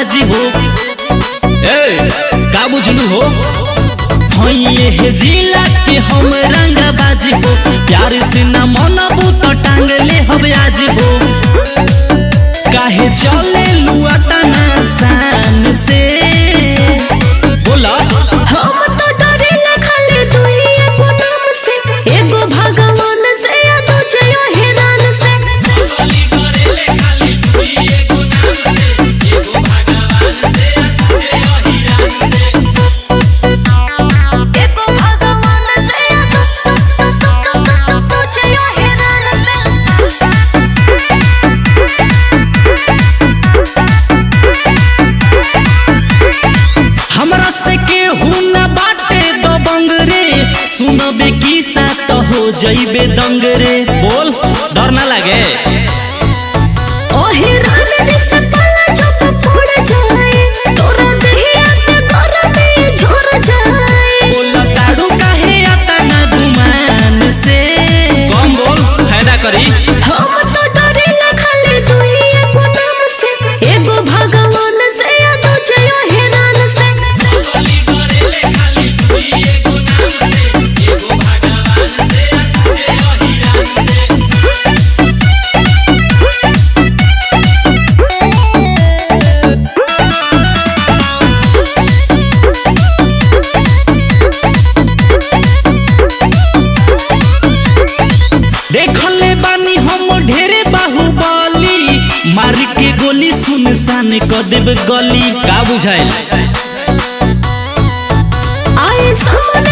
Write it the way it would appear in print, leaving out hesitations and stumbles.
बाजी हो। ए का बुझलू हो, ये जिला के हम रंगा बाजी हो। प्यार से न मनबू तो टांग ले हम आज हो। काहे चले लुआ तना शान से बोला, हम तो डरे न खाली दुई एगो नाम से, एगो भगवान से या दूजे हिरान से। गोली करेले खाली दुई एगो नाम से, एगो भगवान से या दूजे हिरान से। एगो भगवान से या दूजे हिरान से। हमरा से केहू न बाटे दबंग रे, सुनबे किस्सा तो हो जइबे दंग रे। बोल डर ना लागे, ओ हिरान जैसे पला चुप फोड़ जाए, तोरा दहिया के घर में झोर जाए। बोल ताड़ू काहे आता ना गुमान से। कम बोल फायदा करी, हम तो डरे न खाली दुई एगो नाम से, एगो भगवान से या दूजे हिरान से। गोली करेले खाली दुई एगो नाम से, एगो भगवान से या दूजे हिरान से। देखले बानी हम ढेरे बाहुबली, मार के गोली सुनसान क देब गली। का बुझाइल आए सामने